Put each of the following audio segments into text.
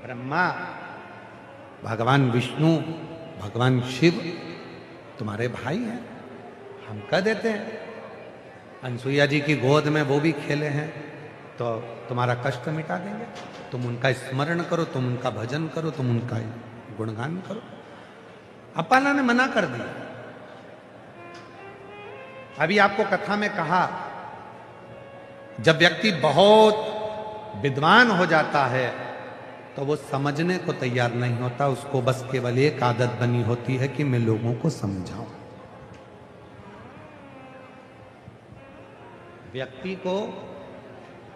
ब्रह्मा, भगवान विष्णु, भगवान शिव तुम्हारे भाई हैं, हम कह देते हैं। अनसुईया जी की गोद में वो भी खेले हैं, तो तुम्हारा कष्ट मिटा देंगे। तुम उनका स्मरण करो, तुम उनका भजन करो, तुम उनका गुणगान करो। अपाला ने मना कर दिया। अभी आपको कथा में कहा, जब व्यक्ति बहुत विद्वान हो जाता है तो वो समझने को तैयार नहीं होता, उसको बस केवल एक आदत बनी होती है कि मैं लोगों को समझाऊं। व्यक्ति को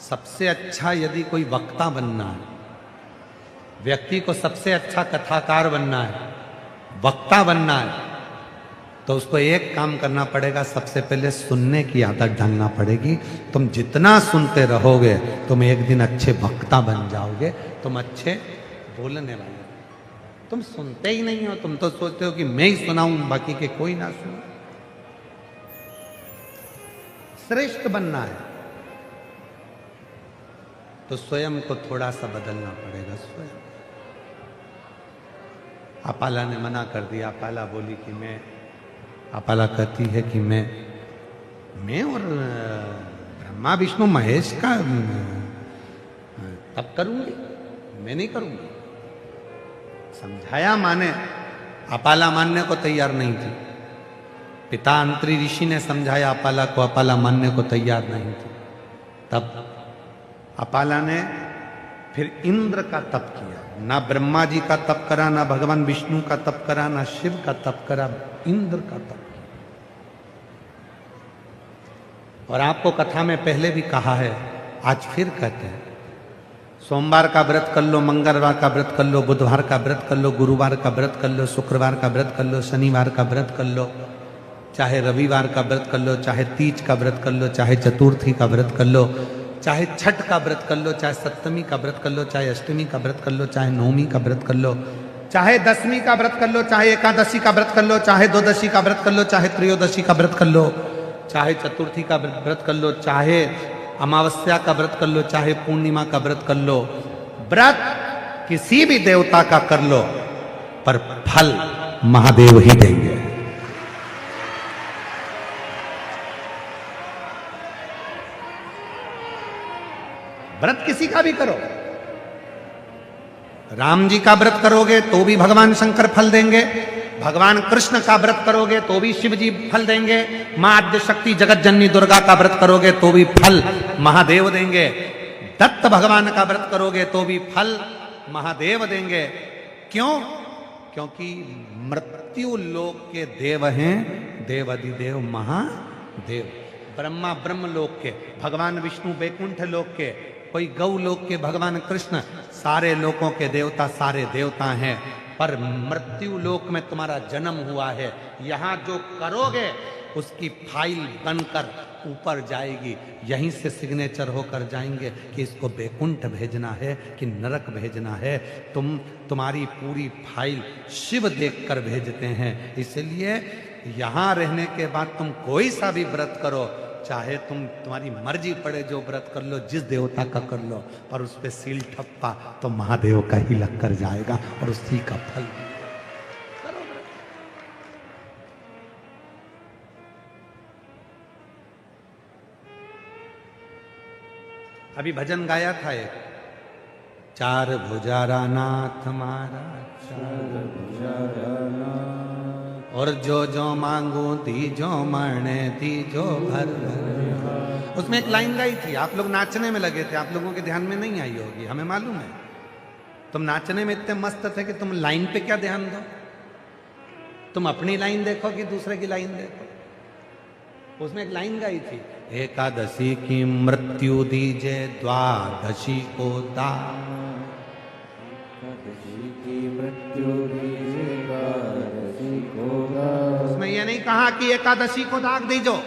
सबसे अच्छा यदि कोई वक्ता बनना है, व्यक्ति को सबसे अच्छा कथाकार बनना है, वक्ता बनना है, तो उसको एक काम करना पड़ेगा। सबसे पहले सुनने की आदत डालना पड़ेगी। तुम जितना सुनते रहोगे तुम एक दिन अच्छे वक्ता बन जाओगे, तुम अच्छे बोलने वाले। तुम सुनते ही नहीं हो, तुम तो सोचते हो कि मैं ही सुनाऊं, बाकी के कोई ना सुने। श्रेष्ठ बनना है तो स्वयं को थोड़ा सा बदलना पड़ेगा। स्वयं। अपाला ने मना कर दिया। अपाला बोली कि मैं, अपाला कहती है कि मैं और ब्रह्मा विष्णु महेश का तब करूंगी, मैं नहीं करूंगी। समझाया, माने। अपाला मानने को तैयार नहीं थी। पिता अंतरी ऋषि ने समझाया अपाला को, अपाला मानने को तैयार नहीं थी। तब अपाला ने फिर इंद्र का तप किया। ना ब्रह्मा जी का तप करा, ना भगवान विष्णु का तप करा, ना शिव का तप करा, इंद्र का तप किया। और आपको कथा में पहले भी कहा है, आज फिर कहते हैं, सोमवार का व्रत कर लो, मंगलवार का व्रत कर लो, बुधवार का व्रत कर लो, गुरुवार का व्रत कर लो, शुक्रवार का व्रत कर लो, शनिवार का व्रत कर लो, चाहे रविवार का व्रत कर लो, चाहे तीज का व्रत कर लो, चाहे चतुर्थी का व्रत कर लो, चाहे छठ का व्रत कर लो, चाहे सप्तमी का व्रत कर लो, चाहे अष्टमी का व्रत कर लो, चाहे नवमी का व्रत कर लो, चाहे दसवीं का व्रत कर लो, चाहे एकादशी का व्रत कर लो, चाहे द्वादशी का व्रत कर लो, चाहे त्रयोदशी का व्रत कर लो, चाहे चतुर्थी का व्रत कर लो, चाहे अमावस्या का व्रत कर लो, चाहे पूर्णिमा का व्रत कर लो। व्रत किसी भी देवता का कर लो, पर फल महादेव ही देंगे। व्रत किसी का भी करो। राम जी का व्रत करोगे तो भी भगवान शंकर फल देंगे, भगवान कृष्ण का व्रत करोगे तो भी शिव जी फल देंगे, मां आद्य शक्ति जगत जननी दुर्गा का व्रत करोगे तो भी फल महादेव देंगे, दत्त भगवान का व्रत करोगे तो भी फल महादेव देंगे। क्यों? क्योंकि मृत्यु लोक के देव हैं देवादिदेव महादेव। ब्रह्मा ब्रह्म लोक के, भगवान विष्णु वैकुंठ लोक के, कोई गौ लोक के भगवान कृष्ण, सारे लोकों के देवता सारे देवता हैं। पर मृत्यु लोक में तुम्हारा जन्म हुआ है, यहां जो करोगे उसकी फाइल बनकर ऊपर जाएगी, यहीं से सिग्नेचर होकर जाएंगे कि इसको वैकुंठ भेजना है कि नरक भेजना है। तुम्हारी पूरी फाइल शिव देखकर भेजते हैं। इसलिए यहां रहने के बाद तुम कोई सा भी व्रत करो, चाहे तुम्हारी मर्जी पड़े जो व्रत कर लो, जिस देवता का कर लो, पर उस पे सील ठप्पा तो महादेव का ही लग कर जाएगा और उसी का फल करो। अभी भजन गाया था एक, चार भुजारा नाथ मारा, चार भुजारा नाथ, और जो जो मांगू दीजो मरने दीजो भर भर। उसमें एक लाइन गाई थी, आप लोग नाचने में लगे थे, आप लोगों के ध्यान में नहीं आई होगी, हमें मालूम है। तुम नाचने में इतने मस्त थे कि तुम लाइन पे क्या ध्यान दो, तुम अपनी लाइन देखो कि दूसरे की लाइन देखो। उसमें एक लाइन गाई थी, एकादशी की मृत्यु दीजे द्वादशी को दान, एकादशी की मृत्यु दीजे द्वादशी को दान। उसमें यह नहीं कहा कि एकादशी को दाग दीजो,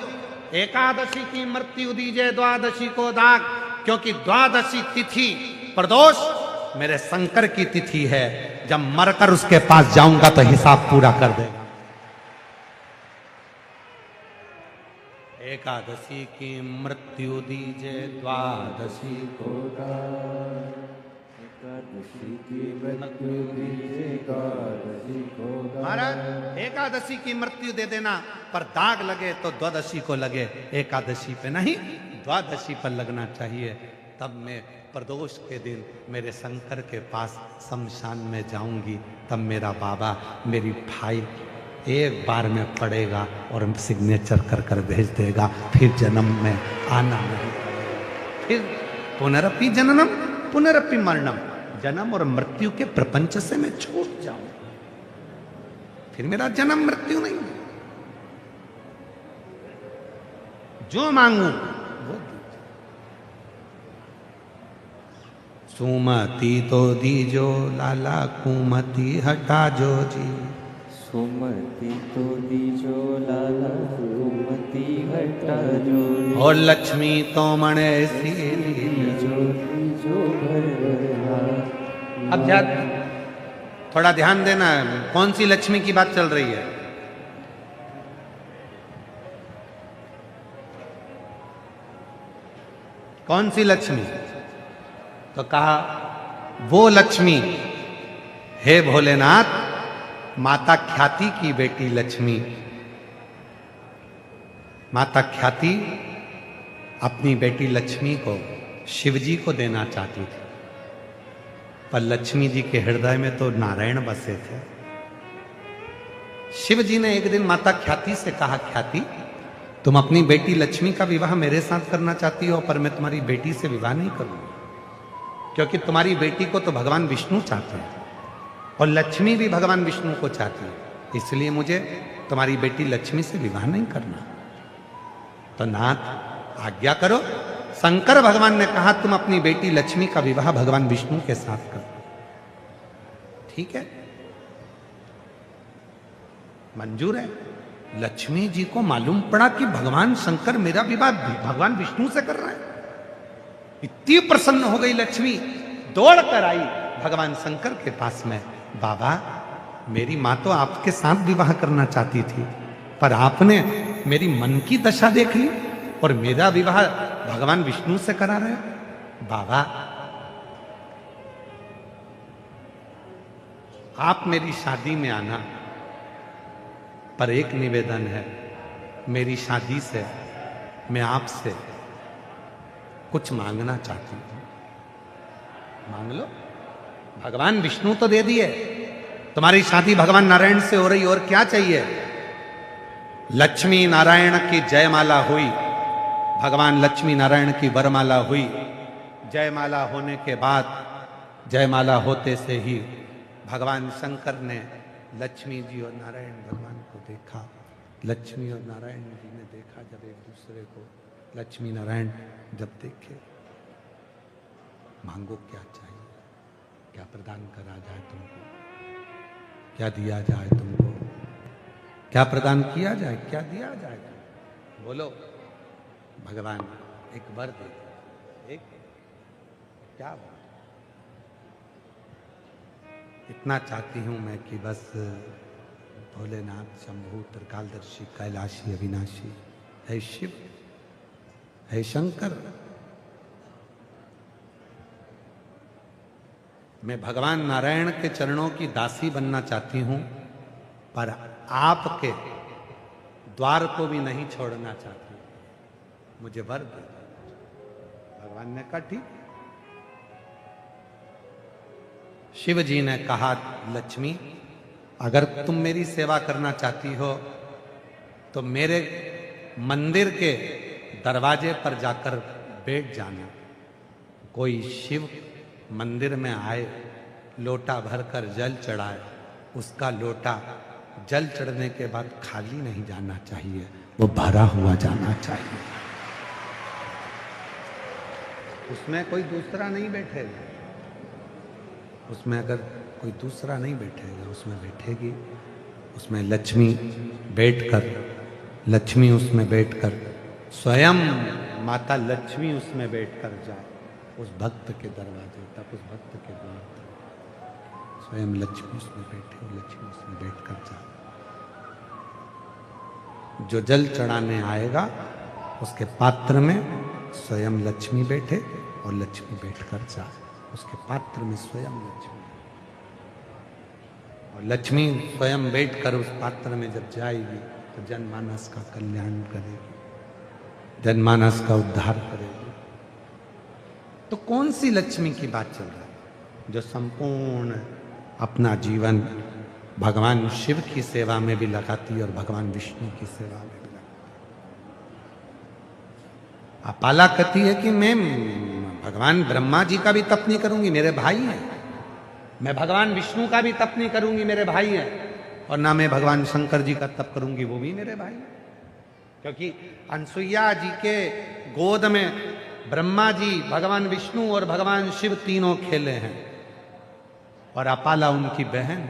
एकादशी की मृत्यु दीजे द्वादशी को दाग, क्योंकि द्वादशी तिथि प्रदोष मेरे शंकर की तिथि है। जब मरकर उसके पास जाऊंगा तो हिसाब पूरा कर देगा। एकादशी की मृत्यु दीजे द्वादशी को दाग, महाराज एकादशी की मृत्यु दे देना, पर दाग लगे तो द्वादशी को लगे, एकादशी पे नहीं द्वादशी पर लगना चाहिए। तब मैं प्रदोष के दिन मेरे शंकर के पास शमशान में जाऊंगी, तब मेरा बाबा मेरी फाइल एक बार में पड़ेगा और सिग्नेचर कर कर भेज देगा, फिर जन्म में आना नहीं पड़ेगा। फिर पुनरपि जननम पुनरपि मरणम, जन्म और मृत्यु के प्रपंच से मैं छूट जाऊं, फिर मेरा जन्म मृत्यु नहीं। जो मांगू वो दीजिए। सुमति तो दीजो लाला, कुमति हटा जो जी। सुमति तो दीजो लाला, कुमति हटा जो। और लक्ष्मी तो मणे सी दीजो दीजो भर अब थोड़ा ध्यान देना, कौन सी लक्ष्मी की बात चल रही है? कौन सी लक्ष्मी? तो कहा वो लक्ष्मी, हे भोलेनाथ, माता ख्याति की बेटी लक्ष्मी। माता ख्याति अपनी बेटी लक्ष्मी को शिवजी को देना चाहती थी, पर लक्ष्मी जी के हृदय में तो नारायण बसे थे। शिव जी ने एक दिन माता ख्याति से कहा, ख्याति तुम अपनी बेटी लक्ष्मी का विवाह मेरे साथ करना चाहती हो, पर मैं तुम्हारी बेटी से विवाह नहीं करूंगा, क्योंकि तुम्हारी बेटी को तो भगवान विष्णु चाहते हैं और लक्ष्मी भी भगवान विष्णु को चाहती है, इसलिए मुझे तुम्हारी बेटी लक्ष्मी से विवाह नहीं करना। तो नाथ आज्ञा करो। शंकर भगवान ने कहा तुम अपनी बेटी लक्ष्मी का विवाह भगवान विष्णु के साथ करो। ठीक है, मंजूर है। लक्ष्मी जी को मालूम पड़ा कि भगवान शंकर मेरा विवाह भगवान विष्णु से कर रहे हैं। इतनी प्रसन्न हो गई लक्ष्मी, दौड़ कर आई भगवान शंकर के पास में, बाबा मेरी माँ तो आपके साथ विवाह करना चाहती थी, पर आपने मेरी मन की दशा देख ली और मेरा विवाह भगवान विष्णु से करा रहे हो। बाबा आप मेरी शादी में आना, पर एक निवेदन है, मेरी शादी से मैं आपसे कुछ मांगना चाहती हूं। मांग लो। भगवान विष्णु तो दे दिए, तुम्हारी शादी भगवान नारायण से हो रही, और क्या चाहिए? लक्ष्मी नारायण की जयमाला हुई, भगवान लक्ष्मी नारायण की वरमाला हुई। जयमाला होने के बाद, जयमाला होते से ही भगवान शंकर ने लक्ष्मी जी और नारायण भगवान को देखा। लक्ष्मी और नारायण जी ने देखा जब एक दूसरे को, लक्ष्मी नारायण जब देखे, मांगो क्या चाहिए, क्या प्रदान करा जाए तुमको, क्या दिया जाए तुमको, क्या प्रदान किया जाए, क्या दिया जाए, बोलो। भगवान एक वर दे, एक क्या बात, इतना चाहती हूं मैं कि बस भोलेनाथ शंभु त्रिकालदर्शी कैलाशी अविनाशी है शिव, है शंकर, मैं भगवान नारायण के चरणों की दासी बनना चाहती हूं, पर आपके द्वार को भी नहीं छोड़ना चाहती, मुझे वर दे। भगवान ने कहा ठीक। शिव जी ने कहा, लक्ष्मी अगर तुम मेरी सेवा करना चाहती हो तो मेरे मंदिर के दरवाजे पर जाकर बैठ जाना। कोई शिव मंदिर में आए, लोटा भरकर जल चढ़ाए, उसका लोटा जल चढ़ने के बाद खाली नहीं जाना चाहिए, वो भरा हुआ जाना चाहिए। उसमें कोई दूसरा नहीं बैठेगा, उसमें अगर कोई दूसरा नहीं बैठेगा, उसमें बैठेगी, उसमें लक्ष्मी बैठकर, लक्ष्मी उसमें बैठकर, स्वयं माता लक्ष्मी उसमें बैठकर जाए उस भक्त के दरवाजे तक, उस भक्त के द्वार तक, स्वयं लक्ष्मी उसमें बैठे, लक्ष्मी उसमें बैठकर जाए। जो जल चढ़ाने आएगा उसके पात्र में स्वयं लक्ष्मी बैठे और लक्ष्मी बैठकर जाए। उसके पात्र में स्वयं लक्ष्मी है। और लक्ष्मी स्वयं बैठकर उस पात्र में जब जाएगी तो जनमानस का कल्याण करेगी, जनमानस का उद्धार करेगी। तो कौन सी लक्ष्मी की बात चल रही है? जो संपूर्ण अपना जीवन भगवान शिव की सेवा में भी लगाती है और भगवान विष्णु की सेवा में भी लगाती है। अपाला कहती है कि मैं भगवान ब्रह्मा जी का भी तप नहीं करूंगी, मेरे भाई हैं। मैं भगवान विष्णु का भी तप नहीं करूंगी, मेरे भाई हैं। और ना मैं भगवान शंकर जी का तप करूंगी, वो भी मेरे भाई हैं। क्योंकि अनसुईया जी के गोद में ब्रह्मा जी, भगवान विष्णु और भगवान शिव तीनों खेले हैं। और अपाला उनकी बहन,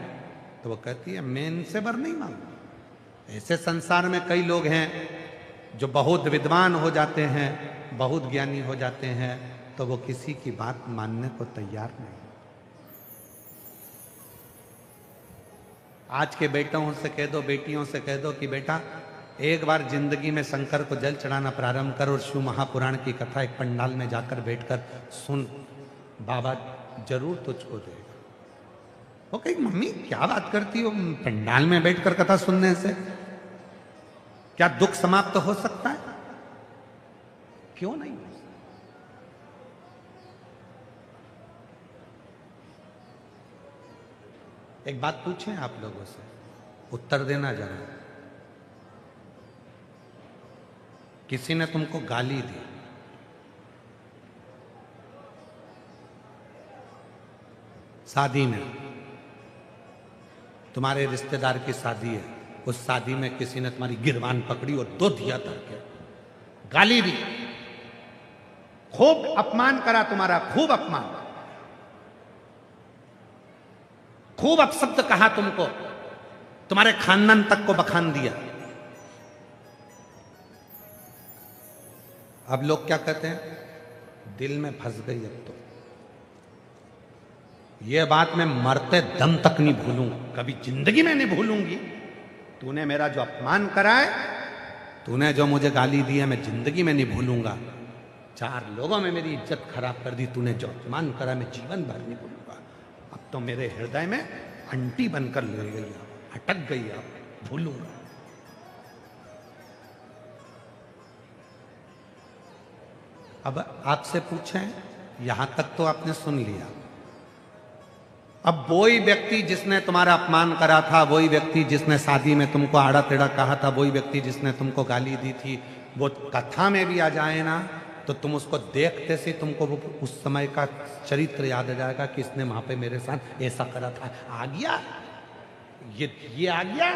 तो वो कहती है मैं इनसे वर नहीं मांगू। ऐसे संसार में कई लोग हैं जो बहुत विद्वान हो जाते हैं, बहुत ज्ञानी हो जाते हैं, तो वो किसी की बात मानने को तैयार नहीं। आज के बेटों से कह दो, बेटियों से कह दो कि बेटा एक बार जिंदगी में शंकर को जल चढ़ाना प्रारंभ कर और शिव महापुराण की कथा एक पंडाल में जाकर बैठकर सुन, बाबा जरूर तुझको देगा। वो कही मम्मी क्या बात करती हो, पंडाल में बैठकर कथा सुनने से क्या दुख समाप्त तो हो सकता है? क्यों नहीं हो सकता? एक बात पूछें आप लोगों से, उत्तर देना जरा। किसी ने तुमको गाली दी, शादी में, तुम्हारे रिश्तेदार की शादी है, उस शादी में किसी ने तुम्हारी गिरबान पकड़ी और दो दिया धर के गाली दी, खूब अपमान करा तुम्हारा, खूब अपमान, खूब अपशब्द कहा तुमको, तुम्हारे खानदान तक को बखान दिया। अब लोग क्या कहते हैं, दिल में फंस गई अब तो ये बात मैं मरते दम तक नहीं भूलूंगा, कभी जिंदगी में नहीं भूलूंगी। तूने मेरा जो अपमान करा है, तूने जो मुझे गाली दी है, मैं जिंदगी में नहीं भूलूंगा। चार लोगों में मेरी इज्जत खराब कर दी तूने, जो अपमान करा मैं जीवन भर नहीं भूलूंगा। अब तो मेरे हृदय में अंटी बनकर ले गई, अटक गई, अब भूलूंगा। अब आपसे पूछें, यहां तक तो आपने सुन लिया। अब वही व्यक्ति जिसने तुम्हारा अपमान करा था, वही व्यक्ति जिसने शादी में तुमको आड़ा टेढ़ा कहा था, वही व्यक्ति जिसने तुमको गाली दी थी, वो कथा में भी आ जाए ना, तो तुम उसको देखते से तुमको वो उस समय का चरित्र याद आ जाएगा कि इसने वहां पे मेरे साथ ऐसा करा था। आ गया ये आ गया,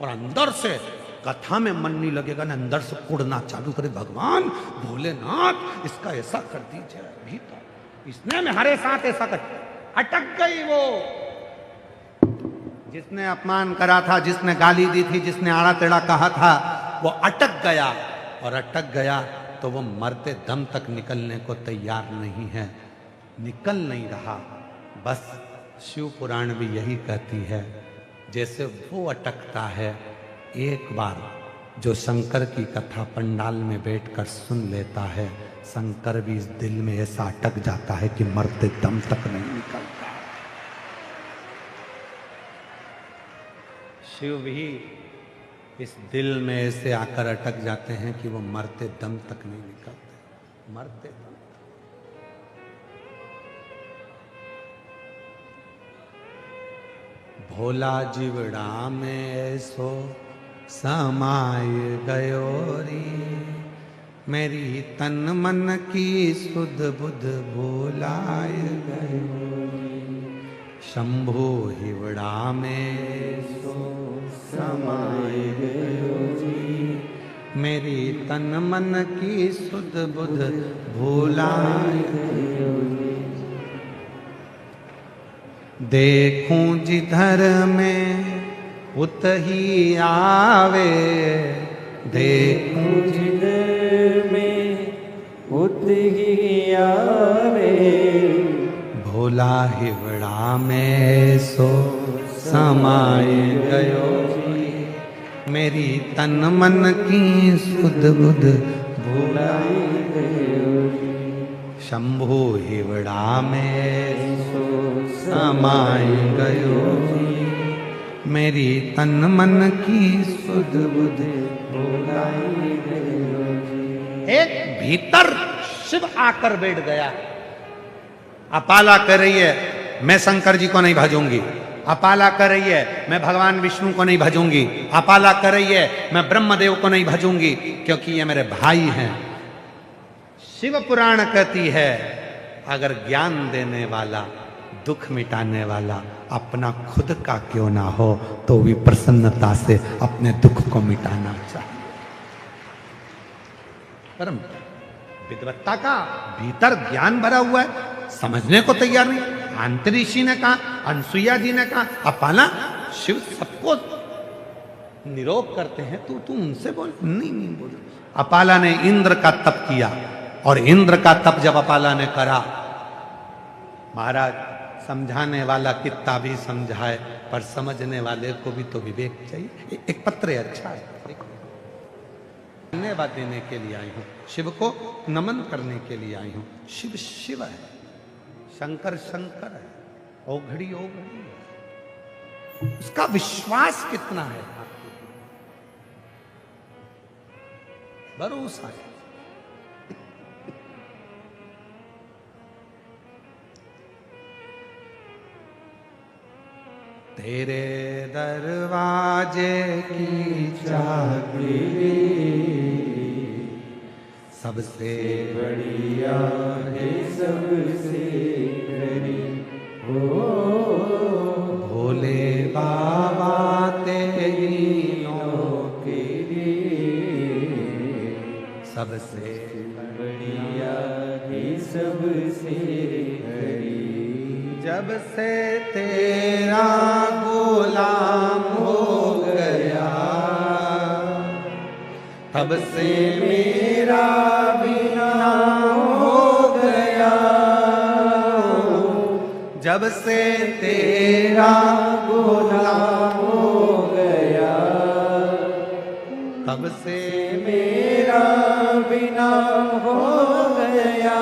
और अंदर से कथा में मन नहीं लगेगा ना, अंदर से कुड़ना चालू करे, भगवान भोलेनाथ इसका ऐसा कर दीजिए, अभी तो इसने हमारे साथ ऐसा कर। अटक गई वो जिसने अपमान करा था, जिसने गाली दी थी, जिसने आड़ा टेढ़ा कहा था, वो अटक गया। और अटक गया तो वो मरते दम तक निकलने को तैयार नहीं है, निकल नहीं रहा। बस शिव पुराण भी यही कहती है, जैसे वो अटकता है, एक बार जो शंकर की कथा पंडाल में बैठकर सुन लेता है, शंकर भी इस दिल में ऐसा अटक जाता है कि मरते दम तक नहीं निकलता। शिव भी इस दिल में ऐसे आकर अटक जाते हैं कि वो मरते दम तक नहीं निकलते, मरते दम। भोला जीवड़ा में ऐसो समाय गयो रे, मेरी तन मन की सुध बुध भोलाय गयो रे। शंभो हिवड़ा में सो समाय गयो रे, मेरी तन मन की सुध बुध भोलाय गयो रे। देखूं जिधर में उत ही आवे, देखूं जिधर में उत ही आवे, भोला हिवड़ा में सो समाय गयो रे, मेरी तन मन की सुध बुध भोलाय गयो रे। शंभु हिवड़ा में समाय गयो मेरी तन मन की सुध बुध भुलाई गयो। एक भीतर शिव आकर बैठ गया। अपाला कह रही है मैं शंकर जी को नहीं भजूंगी, अपाला कर रही है मैं भगवान विष्णु को नहीं भजूंगी, अपाला कर रही है मैं ब्रह्मदेव को नहीं भजूंगी, क्योंकि ये मेरे भाई हैं। शिव पुराण कहती है अगर ज्ञान देने वाला, दुख मिटाने वाला अपना खुद का क्यों ना हो तो भी प्रसन्नता से अपने दुख को मिटाना चाहिए। परम विद्वत्ता का भीतर ज्ञान भरा हुआ है, समझने को तैयार नहीं। अंतरिषि ने कहा, अनसुईया जी ने कहा, अपाला शिव सबको निरोग करते हैं, तू उनसे बोल। नहीं बोल। अपाला ने इंद्र का तप किया और इंद्र का तप जब अपाला ने करा, महाराज समझाने वाला कितना भी समझाए पर समझने वाले को भी तो विवेक चाहिए। एक पत्र है, अच्छा है, धन्यवाद देने के लिए आई हूं, शिव को नमन करने के लिए आई हूं। शिव शिव है, शंकर शंकर है, ओघड़ी ओघड़ी है। उसका विश्वास कितना है आपको, भरोसा है। तेरे दरवाजे की चाबी सबसे बढ़िया है सबसे करी हो, भोले बाबा तेरी नौकरी सबसे बढ़िया है सबसे करी। जब से तेरा गुलाम हो गया तब से मेरा बिना हो गया। जब से तेरा गुलाम हो गया तब से मेरा बिना हो गया।